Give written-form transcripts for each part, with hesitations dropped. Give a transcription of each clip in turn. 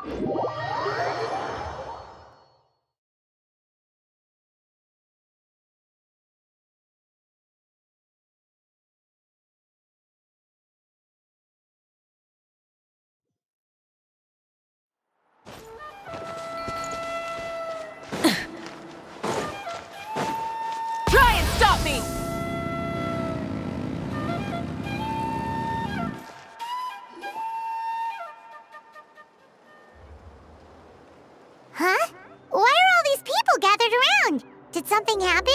Try and stop me! Huh? Why are all these people gathered around? Did something happen?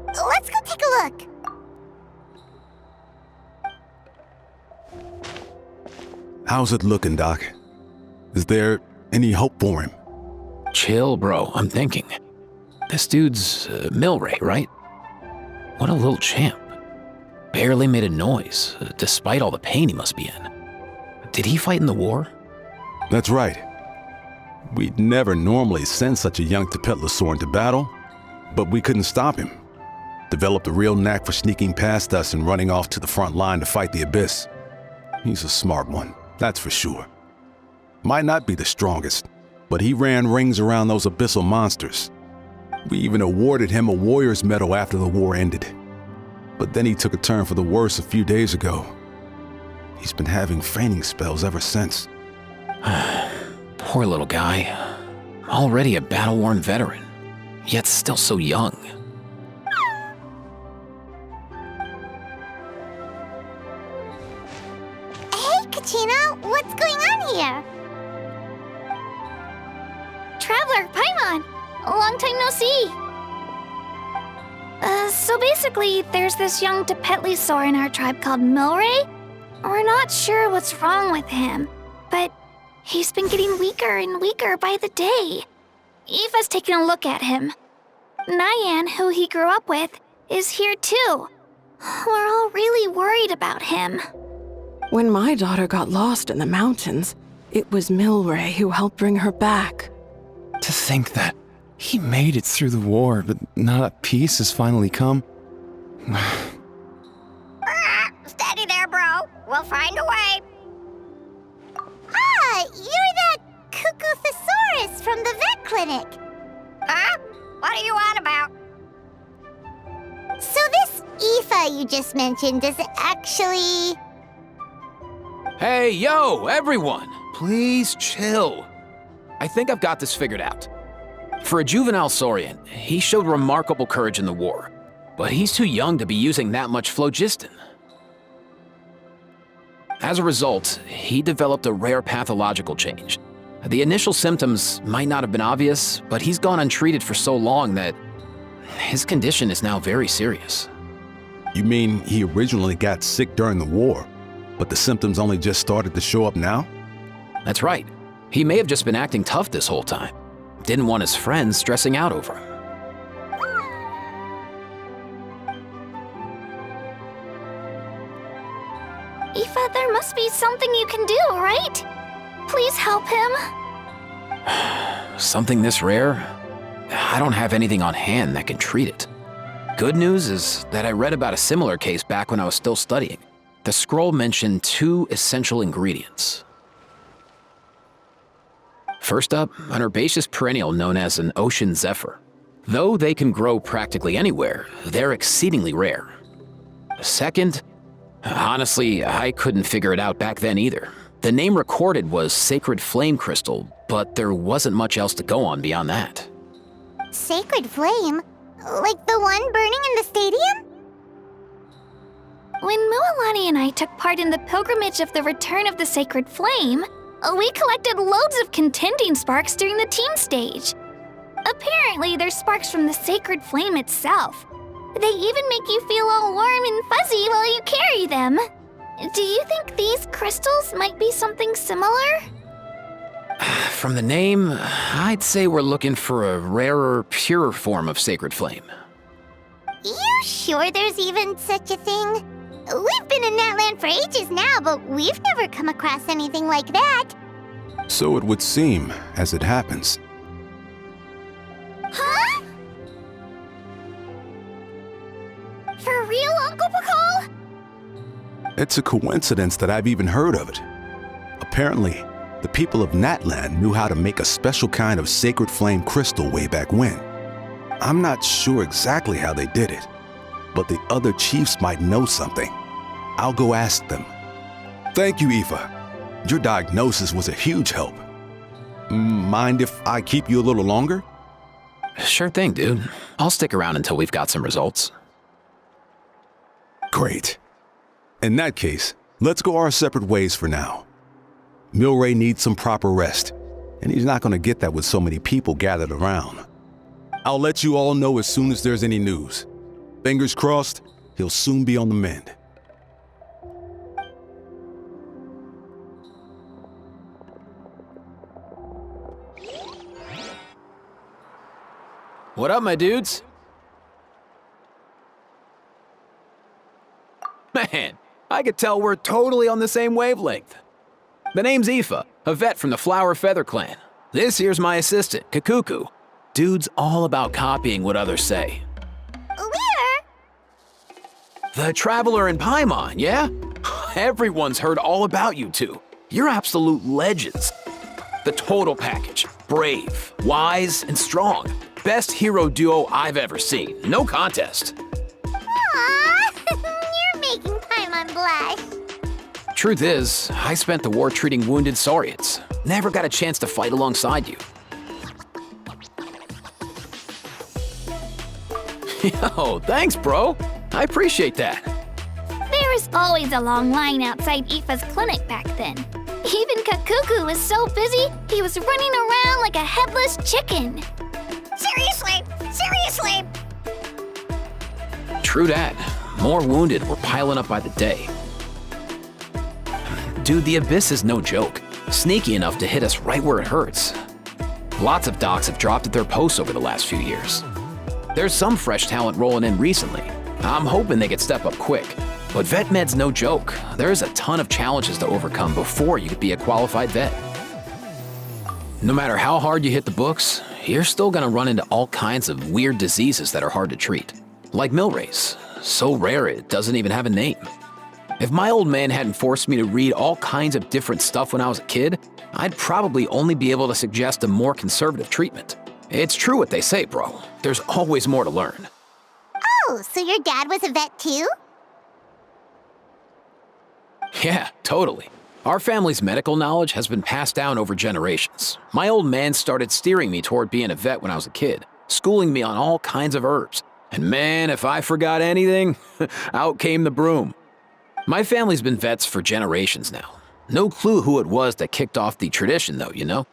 Let's go take a look. How's it looking, Doc? Is there any hope for him? Chill, bro. I'm thinking. This dude's Milray, right? What a little champ. Barely made a noise, despite all the pain he must be in. Did he fight in the war? That's right. We'd never normally send such a young Tepetlosaur into battle, but we couldn't stop him. Developed a real knack for sneaking past us and running off to the front line to fight the Abyss. He's a smart one, that's for sure. Might not be the strongest, but he ran rings around those abyssal monsters. We even awarded him a Warrior's Medal after the war ended. But then he took a turn for the worse a few days ago. He's been having fainting spells ever since. Poor little guy. Already a battle-worn veteran, yet still so young. Hey, Kachina, what's going on here? Traveler, Paimon! Long time no see! So basically, there's this young Tepetlosaur in our tribe called Milray. We're not sure what's wrong with him, but he's been getting weaker and weaker by the day. Eva's taking a look at him. Nyan, who he grew up with, is here too. We're all really worried about him. When my daughter got lost in the mountains, it was Milray who helped bring her back. To think that he made it through the war, but now that peace has finally come. Steady there, bro. We'll find a way. Ah, you're that Cuckoo-thesaurus from the vet clinic. Huh? What are you on about? So this Aoife you just mentioned, does it actually... Hey, yo, everyone! Please chill. I think I've got this figured out. For a juvenile Saurian, he showed remarkable courage in the war, but he's too young to be using that much phlogiston. As a result, he developed a rare pathological change. The initial symptoms might not have been obvious, but he's gone untreated for so long that his condition is now very serious. You mean he originally got sick during the war, but the symptoms only just started to show up now? That's right. He may have just been acting tough this whole time. Didn't want his friends stressing out over him. Aoife, there must be something you can do, right? Please help him. Something this rare? I don't have anything on hand that can treat it. Good news is that I read about a similar case back when I was still studying. The scroll mentioned 2 essential ingredients. First up, an herbaceous perennial known as an ocean zephyr. Though they can grow practically anywhere, they're exceedingly rare. Second, honestly, I couldn't figure it out back then either. The name recorded was Sacred Flame Crystal, but there wasn't much else to go on beyond that. Sacred Flame? Like the one burning in the stadium? When Mualani and I took part in the pilgrimage of the Return of the Sacred Flame, we collected loads of contending sparks during the team stage. Apparently, they're sparks from the Sacred Flame itself. They even make you feel all warm and fuzzy while you carry them. Do you think these crystals might be something similar? From the name, I'd say we're looking for a rarer, purer form of Sacred Flame. You sure there's even such a thing? We've been in that land for ages now, but we've never come across anything like that. So it would seem, as it happens. Huh? For real, Uncle Pakal? It's a coincidence that I've even heard of it. Apparently, the people of Natland knew how to make a special kind of sacred flame crystal way back when. I'm not sure exactly how they did it, but the other chiefs might know something. I'll go ask them. Thank you, Aoife. Your diagnosis was a huge help. Mind if I keep you a little longer? Sure thing, dude. I'll stick around until we've got some results. Great. In that case, let's go our separate ways for now. Milray needs some proper rest, and he's not going to get that with so many people gathered around. I'll let you all know as soon as there's any news. Fingers crossed, he'll soon be on the mend. What up, my dudes? Man, I could tell we're totally on the same wavelength. The name's Aoife, a vet from the Flower Feather clan. This here's my assistant, Kakuku. Dude's all about copying what others say. Where? The Traveler in Paimon, yeah? Everyone's heard all about you two. You're absolute legends. The total package. Brave, wise, and strong. Best hero duo I've ever seen. No contest. Aww, you're making Paimon blush. Truth is, I spent the war treating wounded Saurians. Never got a chance to fight alongside you. Yo, thanks, bro. I appreciate that. There was always a long line outside Aoife's clinic back then. Even Kakuku was so busy, he was running around like a headless chicken. Seriously, seriously. True that. More wounded were piling up by the day. Dude, the Abyss is no joke. Sneaky enough to hit us right where it hurts. Lots of docs have dropped at their posts over the last few years. There's some fresh talent rolling in recently. I'm hoping they could step up quick. But vet med's no joke. There's a ton of challenges to overcome before you could be a qualified vet. No matter how hard you hit the books, you're still gonna run into all kinds of weird diseases that are hard to treat. Like Milray's, so rare it doesn't even have a name. If my old man hadn't forced me to read all kinds of different stuff when I was a kid, I'd probably only be able to suggest a more conservative treatment. It's true what they say, bro. There's always more to learn. Oh, so your dad was a vet too? Yeah, totally. Our family's medical knowledge has been passed down over generations. My old man started steering me toward being a vet when I was a kid, schooling me on all kinds of herbs. And man, if I forgot anything, out came the broom. My family's been vets for generations now. No clue who it was that kicked off the tradition though, you know?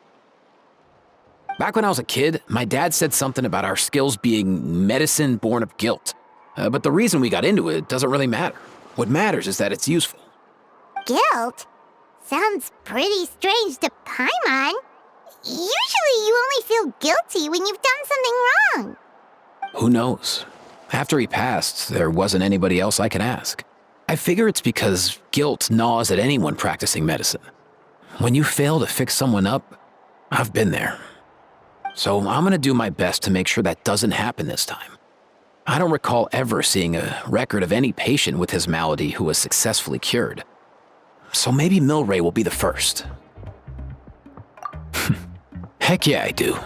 Back when I was a kid, my dad said something about our skills being medicine born of guilt. But the reason we got into it doesn't really matter. What matters is that it's useful. Guilt? Sounds pretty strange to Paimon. Usually you only feel guilty when you've done something wrong. Who knows? After he passed, there wasn't anybody else I could ask. I figure it's because guilt gnaws at anyone practicing medicine. When you fail to fix someone up, I've been there. So I'm gonna do my best to make sure that doesn't happen this time. I don't recall ever seeing a record of any patient with his malady who was successfully cured. So maybe Milray will be the first. Heck yeah, I do.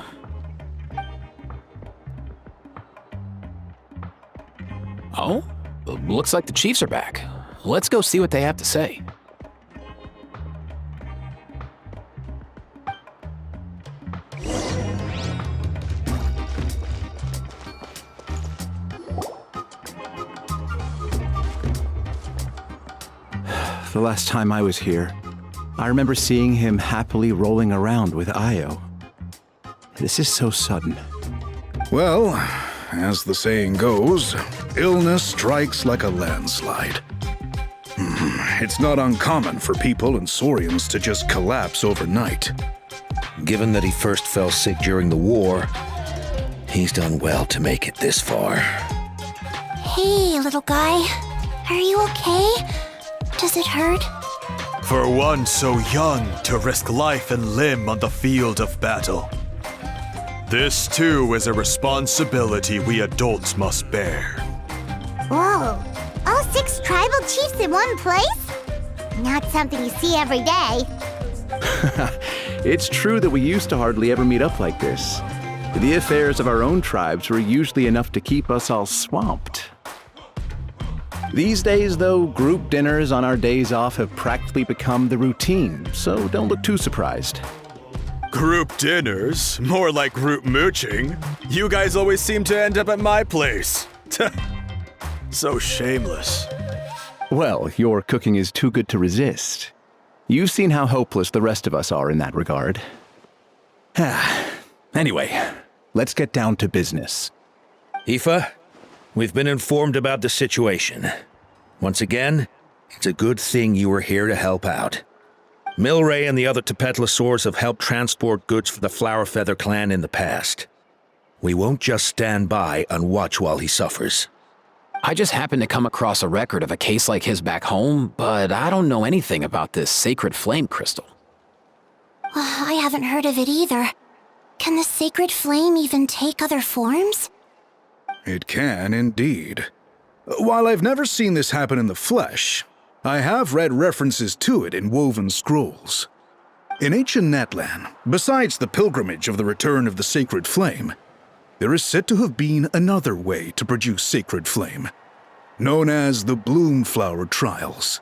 Oh? Looks like the Chiefs are back. Let's go see what they have to say. The last time I was here, I remember seeing him happily rolling around with Io. This is so sudden. Well, as the saying goes, illness strikes like a landslide. It's not uncommon for people and Saurians to just collapse overnight. Given that he first fell sick during the war, he's done well to make it this far. Hey, little guy. Are you okay? Does it hurt? For one so young to risk life and limb on the field of battle. This too is a responsibility we adults must bear. Whoa. All 6 tribal chiefs in one place? Not something you see every day. It's true that we used to hardly ever meet up like this. The affairs of our own tribes were usually enough to keep us all swamped. These days, though, group dinners on our days off have practically become the routine, so don't look too surprised. Group dinners? More like group mooching. You guys always seem to end up at my place. So shameless. Well, your cooking is too good to resist. You've seen how hopeless the rest of us are in that regard. Anyway, let's get down to business. Aoife, we've been informed about the situation. Once again, it's a good thing you were here to help out. Milray and the other Tepetlosaurs have helped transport goods for the Flower Feather clan in the past. We won't just stand by and watch while he suffers. I just happened to come across a record of a case like his back home, but I don't know anything about this sacred flame crystal. I haven't heard of it either. Can the sacred flame even take other forms? It can indeed. While I've never seen this happen in the flesh, I have read references to it in woven scrolls. In ancient Natlan, besides the pilgrimage of the return of the sacred flame, there is said to have been another way to produce sacred flame, known as the Bloomflower Trials.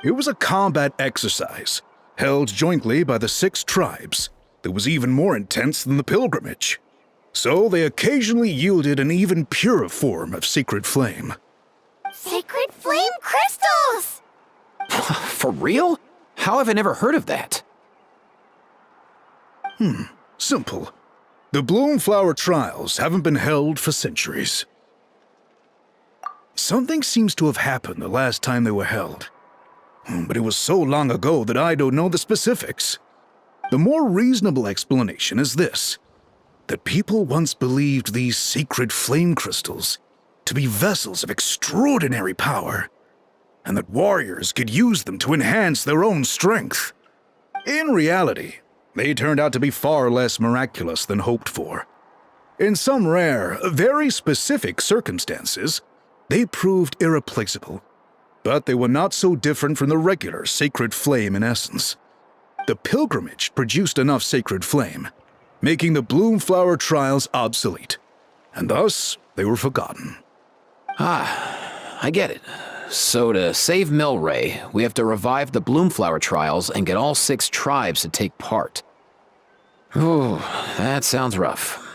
It was a combat exercise, held jointly by the 6 tribes, that was even more intense than the pilgrimage. So they occasionally yielded an even purer form of sacred flame. Sacred flame crystals! For real? How have I never heard of that? Simple. The Bloomflower Trials haven't been held for centuries. Something seems to have happened the last time they were held. But it was so long ago that I don't know the specifics. The more reasonable explanation is this: that people once believed these sacred flame crystals to be vessels of extraordinary power, and that warriors could use them to enhance their own strength. In reality, they turned out to be far less miraculous than hoped for. In some rare, very specific circumstances, they proved irreplaceable, but they were not so different from the regular sacred flame in essence. The pilgrimage produced enough sacred flame, making the Bloomflower Trials obsolete, and thus they were forgotten. I get it. So to save Milray, we have to revive the Bloomflower Trials and get all 6 tribes to take part. Ooh, that sounds rough.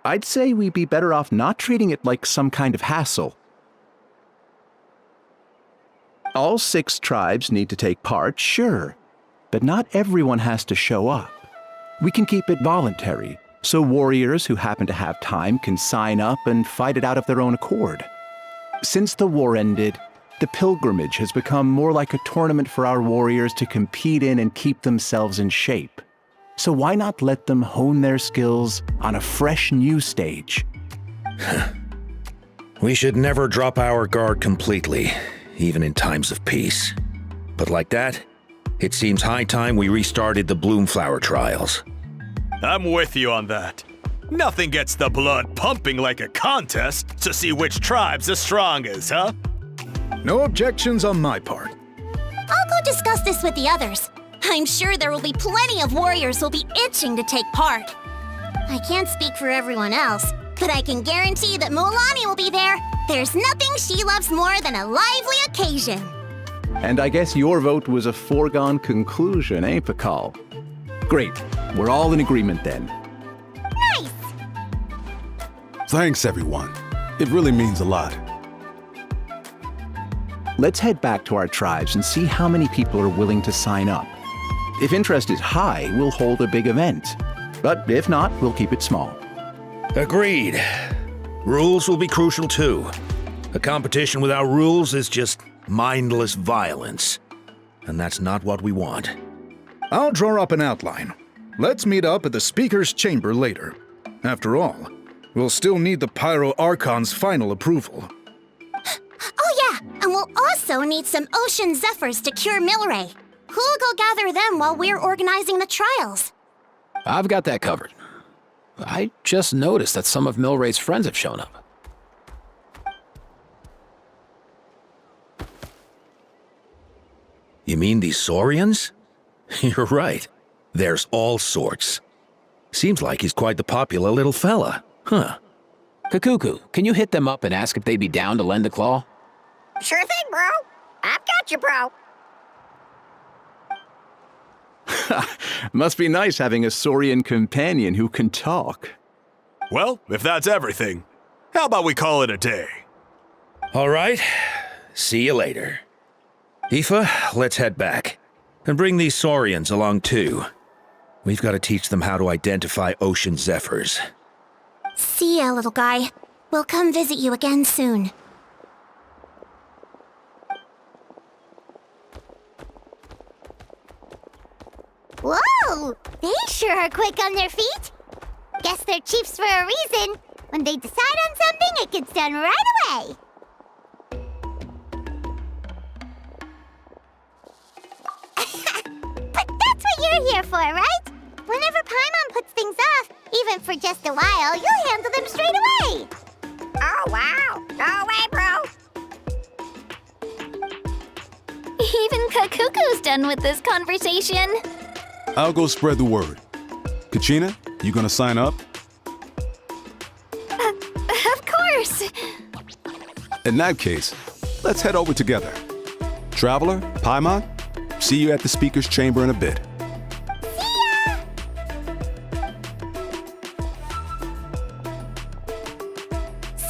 I'd say we'd be better off not treating it like some kind of hassle. All 6 tribes need to take part, sure, but not everyone has to show up. We can keep it voluntary, so warriors who happen to have time can sign up and fight it out of their own accord. Since the war ended, the pilgrimage has become more like a tournament for our warriors to compete in and keep themselves in shape. So why not let them hone their skills on a fresh new stage? We should never drop our guard completely, even in times of peace. But like that, it seems high time we restarted the Bloomflower Trials. I'm with you on that. Nothing gets the blood pumping like a contest to see which tribe's the strongest, huh? No objections on my part. I'll go discuss this with the others. I'm sure there will be plenty of warriors who'll be itching to take part. I can't speak for everyone else, but I can guarantee that Mualani will be there. There's nothing she loves more than a lively occasion. And I guess your vote was a foregone conclusion, eh, Pakal? Great. We're all in agreement then. Nice! Thanks, everyone. It really means a lot. Let's head back to our tribes and see how many people are willing to sign up. If interest is high, we'll hold a big event. But if not, we'll keep it small. Agreed. Rules will be crucial too. A competition without rules is just mindless violence. And that's not what we want. I'll draw up an outline. Let's meet up at the Speaker's Chamber later. After all, we'll still need the Pyro Archon's final approval. Oh yeah, and we'll also need some Ocean Zephyrs to cure Milray. Who'll go gather them while we're organizing the trials? I've got that covered. I just noticed that some of Milray's friends have shown up. You mean these Saurians? You're right. There's all sorts. Seems like he's quite the popular little fella. Huh. Kakuku, can you hit them up and ask if they'd be down to lend a claw? Sure thing, bro. I've got you, bro. Must be nice having a Saurian companion who can talk. Well, if that's everything, how about we call it a day? All right. See you later. Aoife, let's head back. And bring these Saurians along too. We've got to teach them how to identify ocean zephyrs. See ya, little guy. We'll come visit you again soon. Whoa! They sure are quick on their feet. Guess they're chiefs for a reason. When they decide on something, it gets done right away. But that's what you're here for, right? Whenever Paimon puts things off, even for just a while, you'll handle them straight away. Oh, wow. Go away, bro. Even Kakuku's done with this conversation. I'll go spread the word. Kachina, you gonna sign up? Of course. In that case, let's head over together. Traveler, Paimon, see you at the speaker's chamber in a bit.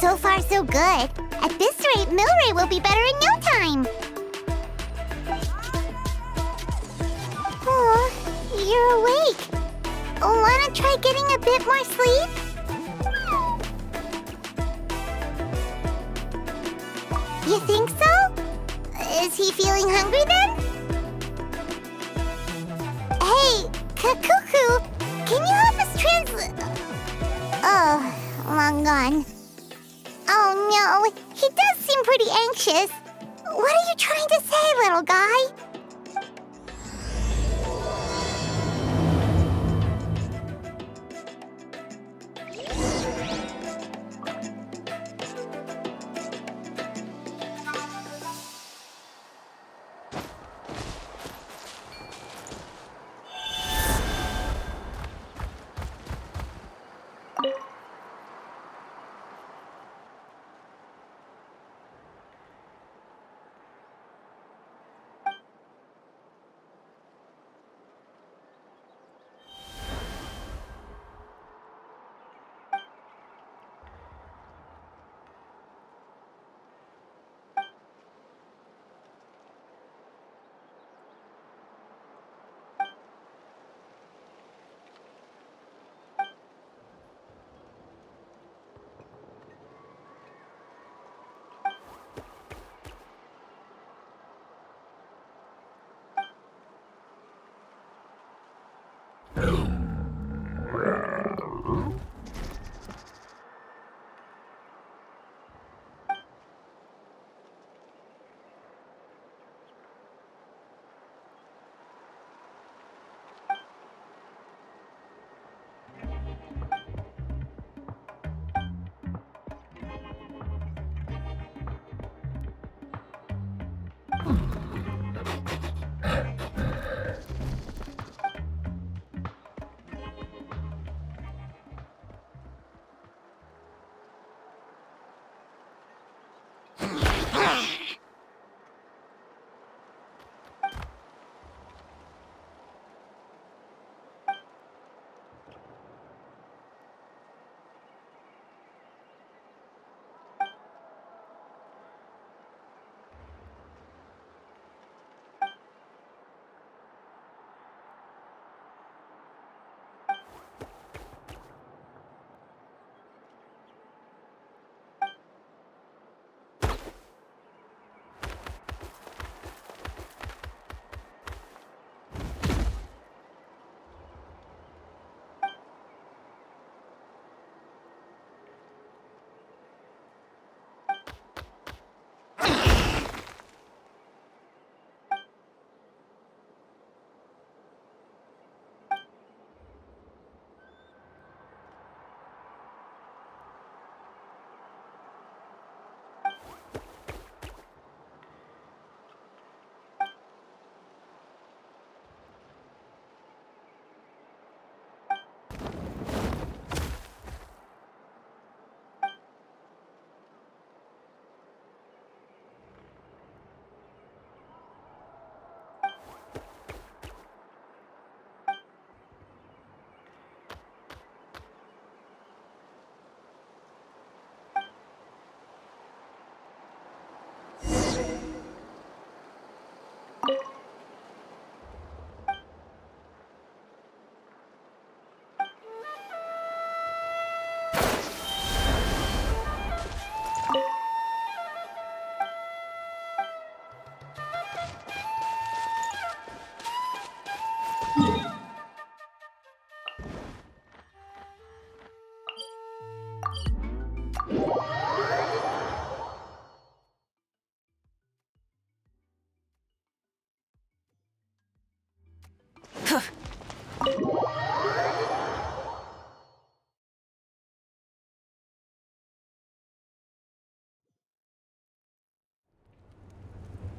So far, so good. At this rate, Milray will be better in no time. Oh, you're awake. Wanna try getting a bit more sleep? You think so? Is he feeling hungry then? Hey, Kakuku, can you help us Oh, long gone. Oh no, he does seem pretty anxious. What are you trying to say, little guy?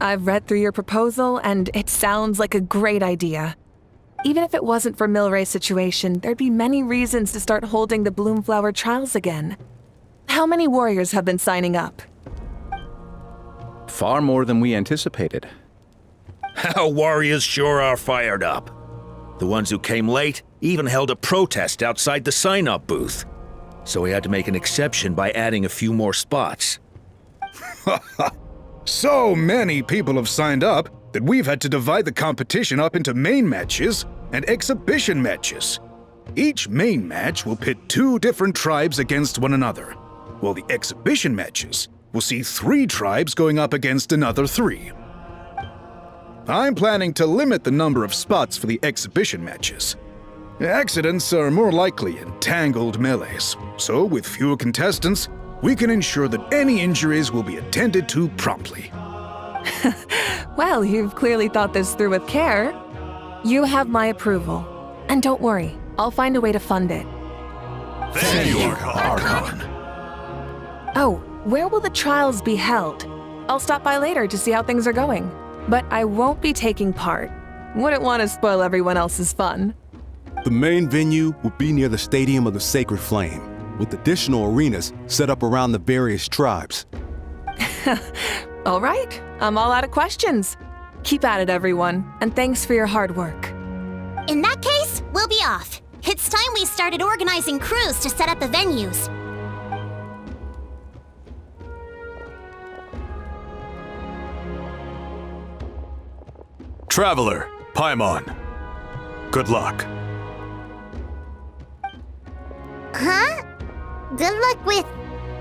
I've read through your proposal, and it sounds like a great idea. Even if it wasn't for Milray's situation, there'd be many reasons to start holding the Bloomflower trials again. How many warriors have been signing up? Far more than we anticipated. Our warriors sure are fired up. The ones who came late even held a protest outside the sign-up booth. So we had to make an exception by adding a few more spots. So many people have signed up that we've had to divide the competition up into main matches and exhibition matches. Each main match will pit 2 different tribes against one another, while the exhibition matches will see 3 tribes going up against another 3. I'm planning to limit the number of spots for the exhibition matches. Accidents are more likely in tangled melees, so with fewer contestants, we can ensure that any injuries will be attended to promptly. Well, you've clearly thought this through with care. You have my approval. And don't worry, I'll find a way to fund it. Thank you, Archon. Oh, where will the trials be held? I'll stop by later to see how things are going. But I won't be taking part. Wouldn't want to spoil everyone else's fun. The main venue will be near the Stadium of the Sacred Flame, with additional arenas set up around the various tribes. All right, I'm all out of questions. Keep at it, everyone, and thanks for your hard work. In that case, we'll be off. It's time we started organizing crews to set up the venues. Traveler, Paimon. Good luck. Huh? Good luck with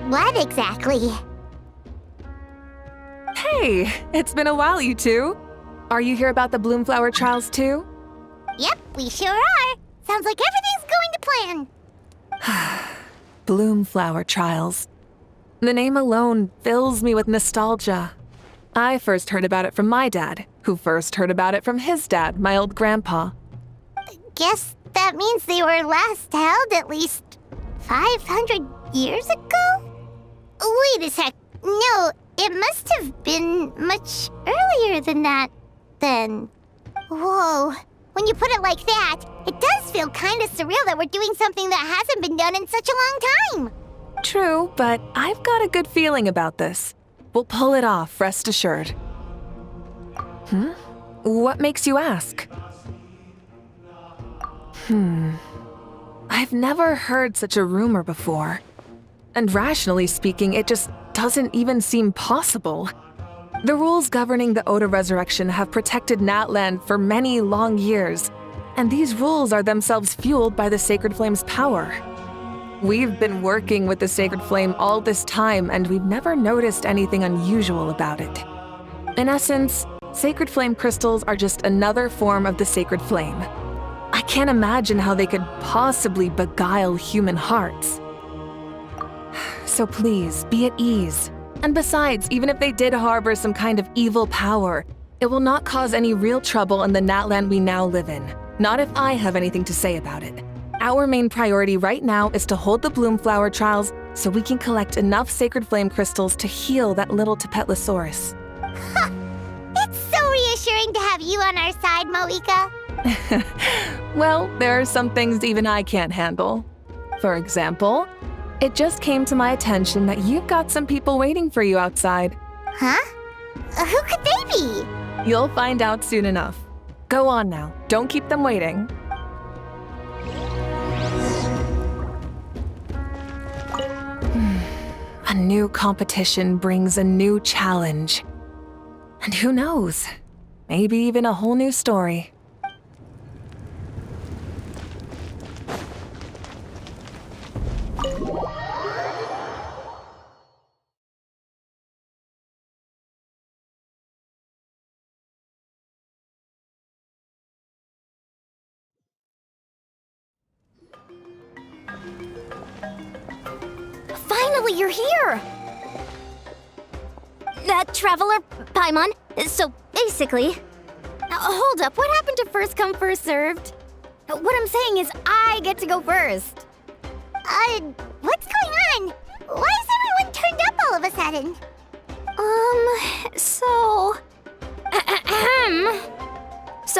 what exactly? Hey, it's been a while, you two. Are you here about the Bloomflower trials too? Yep, we sure are. Sounds like everything's going to plan. Bloomflower trials. The name alone fills me with nostalgia. I first heard about it from my dad, who first heard about it from his dad, my old grandpa. Guess that means they were last held at least 500 years ago? Wait a sec. No, it must have been much earlier than that, then. Whoa. When you put it like that, it does feel kind of surreal that we're doing something that hasn't been done in such a long time. True, but I've got a good feeling about this. We'll pull it off, rest assured. What makes you ask? I've never heard such a rumor before. And rationally speaking, it just doesn't even seem possible. The rules governing the Oda resurrection have protected Natland for many long years, and these rules are themselves fueled by the Sacred Flame's power. We've been working with the Sacred Flame all this time, and we've never noticed anything unusual about it. In essence, Sacred Flame crystals are just another form of the Sacred Flame. I can't imagine how they could possibly beguile human hearts. So please, be at ease. And besides, even if they did harbor some kind of evil power, it will not cause any real trouble in the Natland we now live in. Not if I have anything to say about it. Our main priority right now is to hold the Bloomflower trials so we can collect enough Sacred Flame crystals to heal that little Tepetlosaurus. It's so reassuring to have you on our side, Moika. Well, there are some things even I can't handle. For example, it just came to my attention that you've got some people waiting for you outside. Huh? Who could they be? You'll find out soon enough. Go on now, don't keep them waiting. A new competition brings a new challenge. And who knows? Maybe even a whole new story. Finally, you're here! Traveler, Paimon. So, basically... hold up, what happened to first come, first served? What I'm saying is I get to go first. What's going on? Why is everyone turned up all of a sudden? So...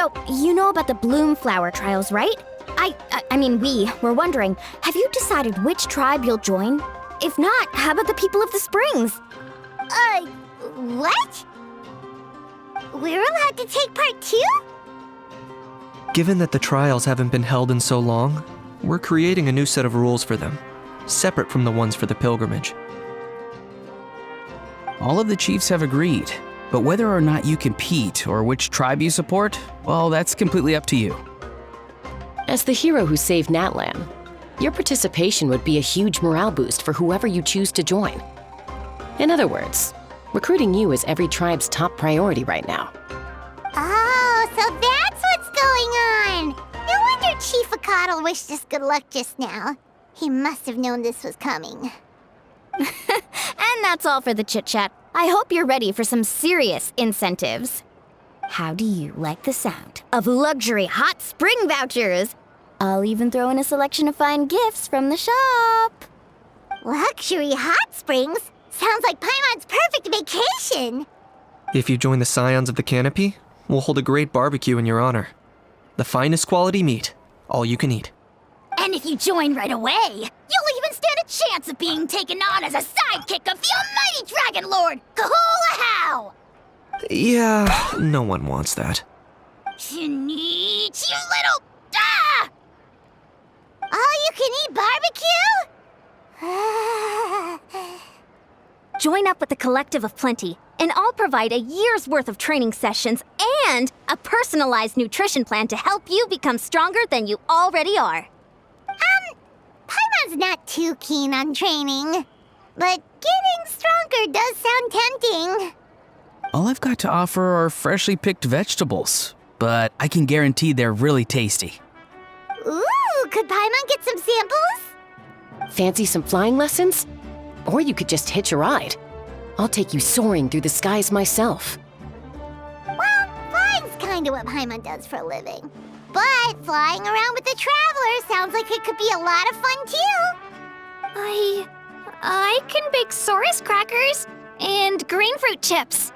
So, you know about the bloom flower trials, right? I mean, we were wondering, have you decided which tribe you'll join? If not, how about the people of the springs? What? We're allowed to take part too? Given that the trials haven't been held in so long, we're creating a new set of rules for them, separate from the ones for the pilgrimage. All of the chiefs have agreed, but whether or not you compete or which tribe you support, well, that's completely up to you. As the hero who saved Natlan, your participation would be a huge morale boost for whoever you choose to join. In other words, recruiting you is every tribe's top priority right now. Oh, so that's what's going on! No wonder Chief Acatl wished us good luck just now. He must have known this was coming. And that's all for the chit-chat. I hope you're ready for some serious incentives. How do you like the sound of luxury hot spring vouchers? I'll even throw in a selection of fine gifts from the shop. Luxury hot springs? Sounds like Paimon's perfect vacation. If you join the Scions of the Canopy, we'll hold a great barbecue in your honor. The finest quality meat, all you can eat. And if you join right away, you'll even stand a chance of being taken on as a sidekick of the almighty Dragon Lord, Kahula! Yeah, no one wants that. You little... Ah! All-you-can-eat barbecue? Join up with the Collective of Plenty, and I'll provide a year's worth of training sessions and a personalized nutrition plan to help you become stronger than you already are. Paimon's not too keen on training, but getting stronger does sound tempting. All I've got to offer are freshly picked vegetables, but I can guarantee they're really tasty. Ooh, could Paimon get some samples? Fancy some flying lessons? Or you could just hitch a ride. I'll take you soaring through the skies myself. Well, flying's kinda what Paimon does for a living. But flying around with the Traveler sounds like it could be a lot of fun too. I can bake Saurus crackers and green fruit chips.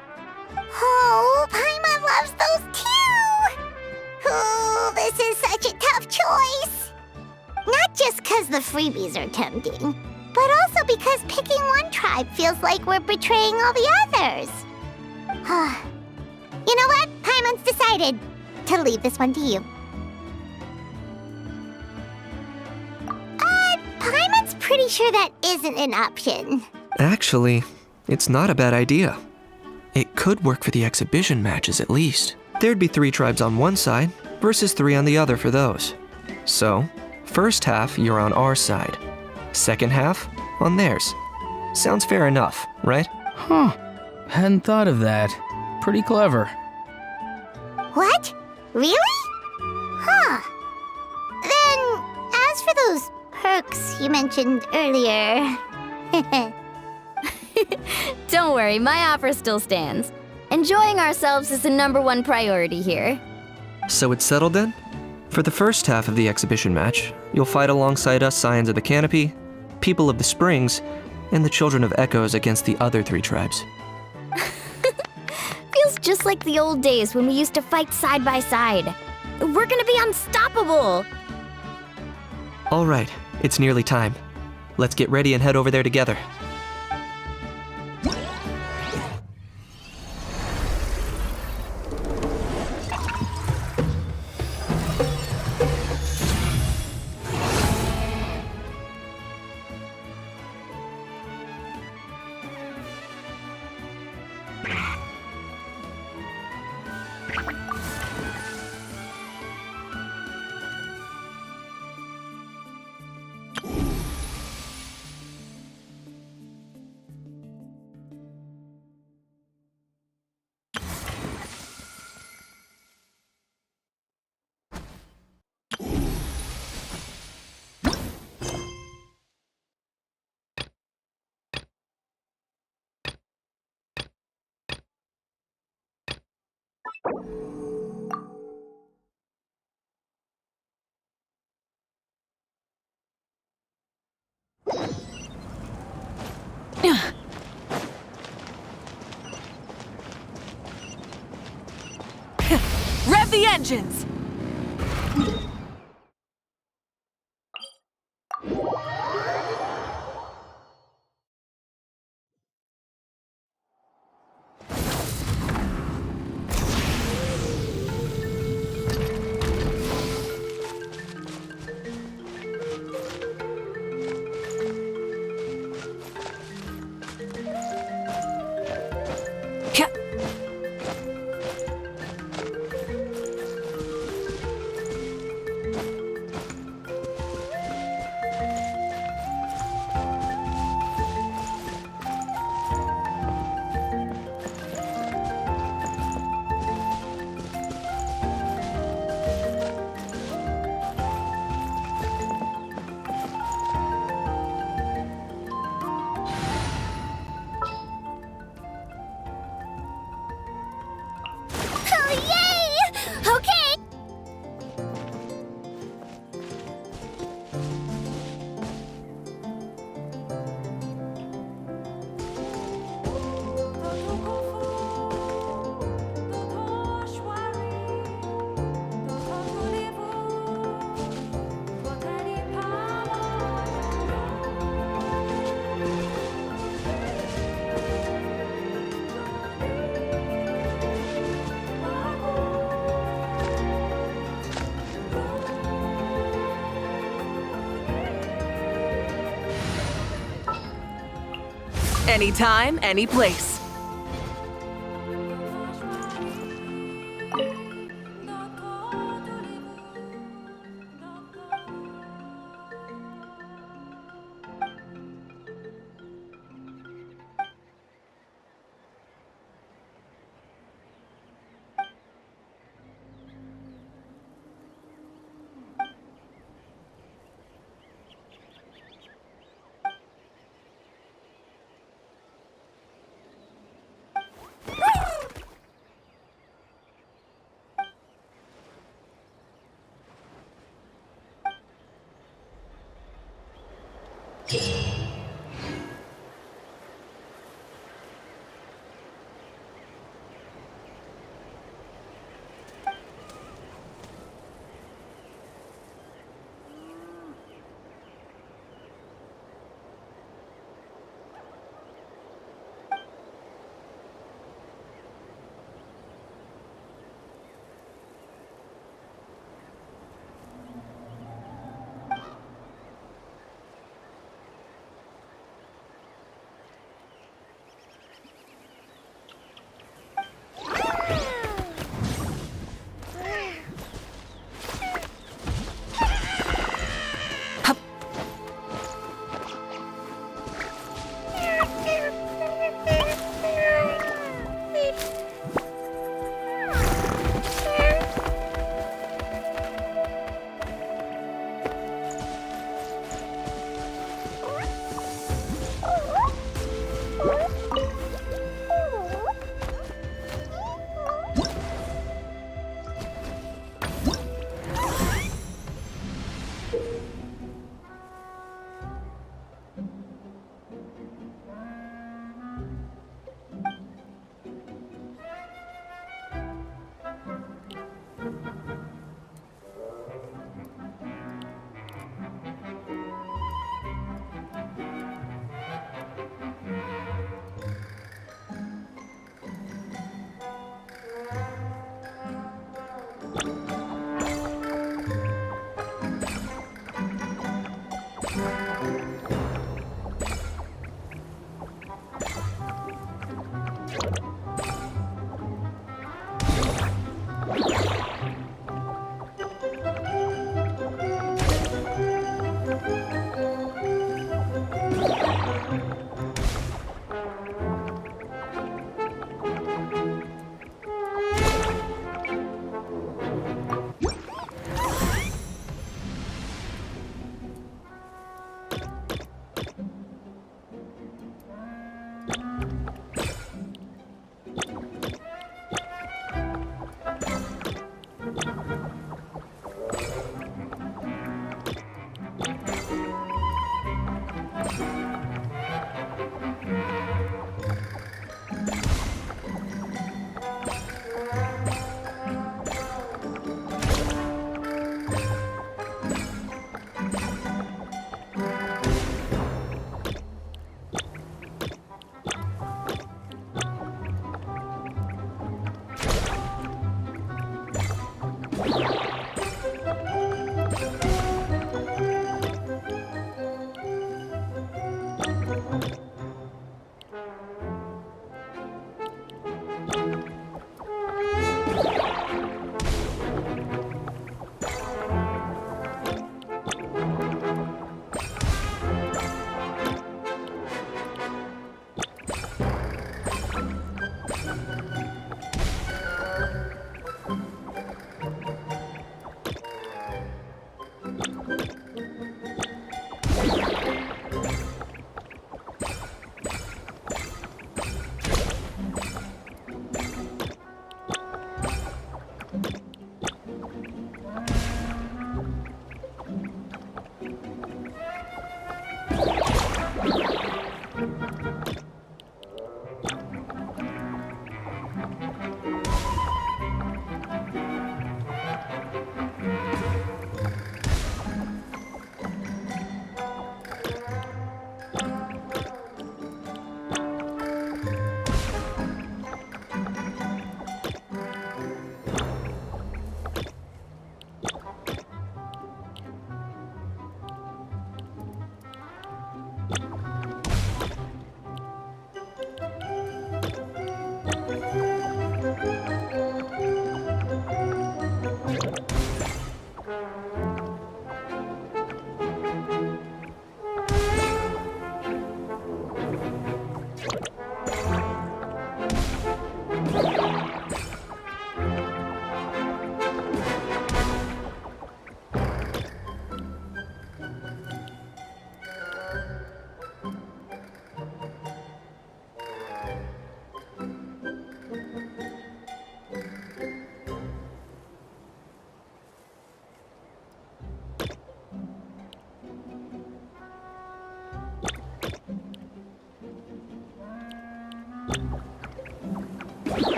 Oh, Paimon loves those too! Oh, this is such a tough choice. Not just because the freebies are tempting, but also because picking one tribe feels like we're betraying all the others. You know what? Paimon's decided to leave this one to you. Paimon's pretty sure that isn't an option. Actually, it's not a bad idea. It could work for the exhibition matches at least. There'd be 3 tribes on one side versus 3 on the other for those. So, first half you're on our side. Second half on theirs. Sounds fair enough, right? Huh. Hadn't thought of that. Pretty clever. What? Really? Huh. Then, as for those perks you mentioned earlier... Don't worry, my offer still stands. Enjoying ourselves is the #1 priority here. So it's settled then? For the first half of the exhibition match, you'll fight alongside us Scions of the Canopy, People of the Springs, and the Children of Echoes against the other 3 tribes. Feels just like the old days when we used to fight side by side. We're gonna be unstoppable! All right, it's nearly time. Let's get ready and head over there together. Rev the engines! Oh, yay! Okay. Anytime, any place.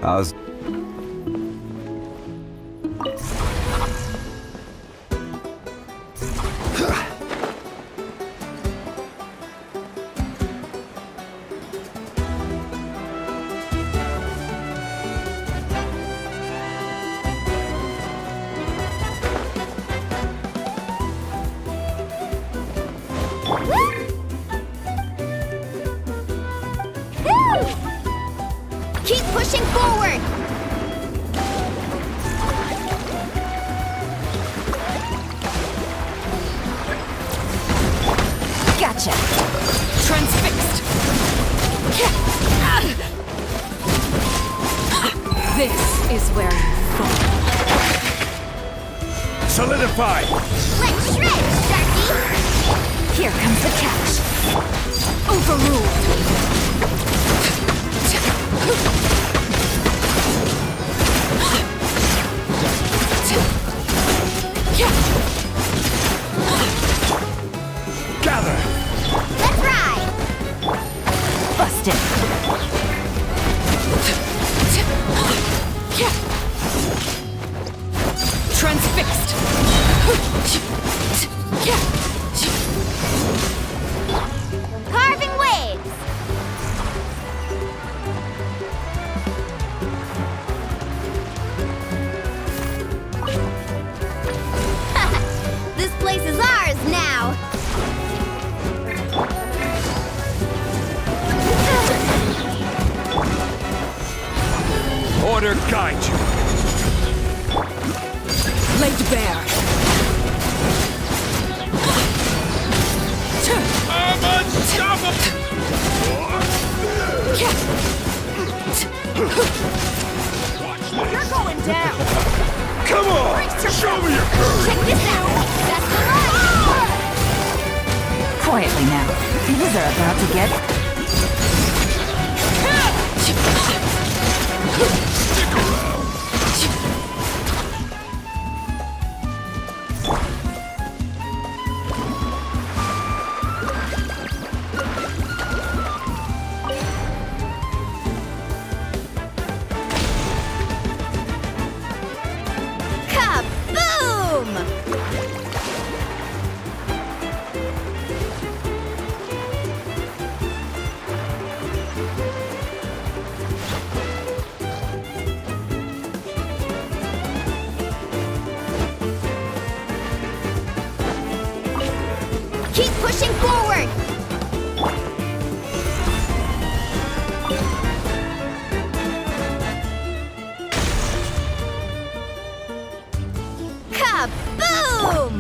How's... Keep pushing forward! Gotcha! Transfixed! This is where you fall. Solidify! Let's shred, Sharky! Here comes the Gather! Let's ride! Busted. Transfixed. Carving waves! This place is ours now! Order guide you. Laid bare. I'm unstoppable! You're going down. Come on! Show me your courage! Check this out! That's the line! Quietly now. Things are about to get... Stick around! Kaboom! Keep pushing forward! Kaboom!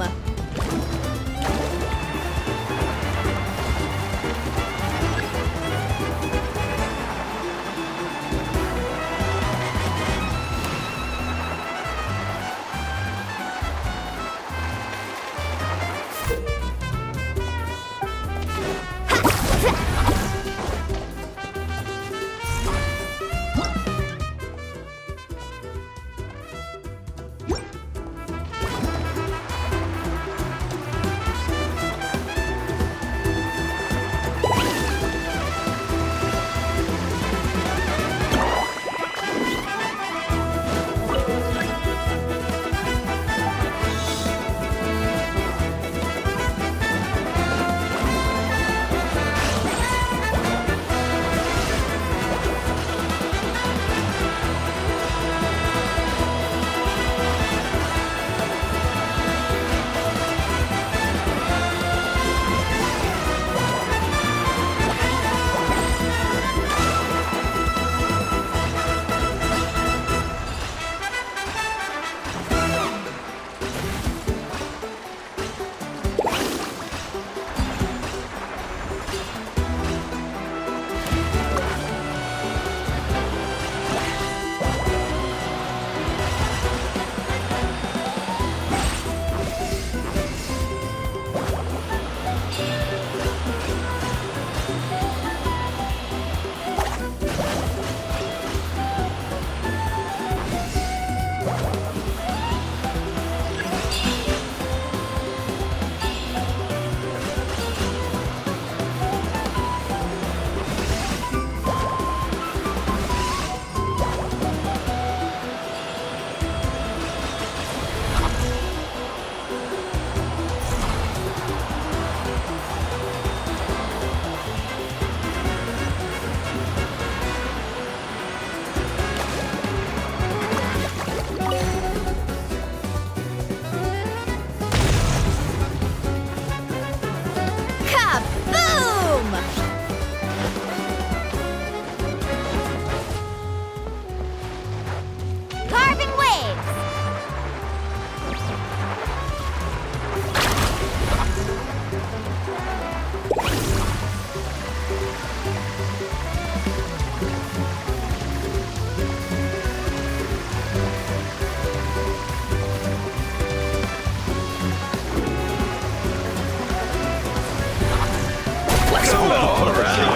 All right.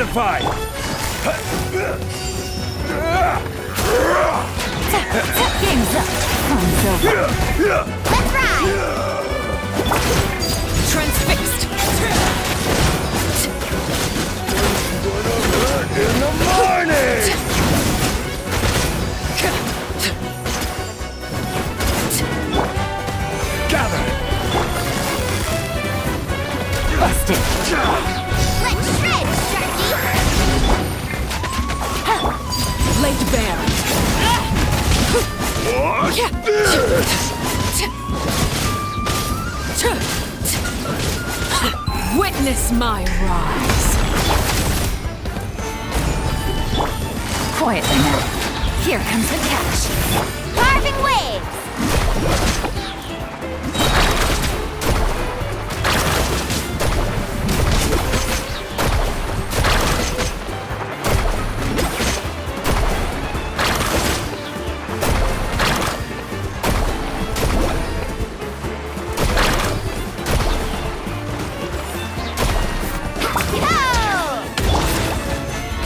Solidify! Game's up. Fun's over. Let's ride! Transfixed. In the morning! Gather! Busted. Let's shred, Sharky! Laid bare. Witness my rise. Quietly now. Here comes the catch. Carving waves!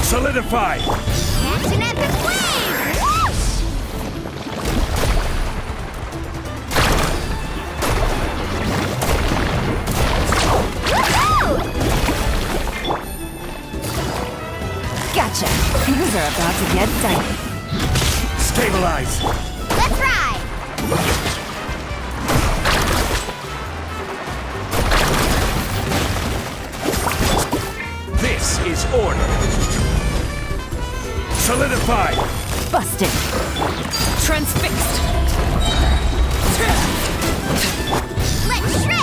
Solidify! Catch an epic wave! Whoosh! Woohoo! Gotcha. Things are about to get dicey. Stabilize! Let's ride! This is order! Solidify! Busted. Transfixed. Let's shred!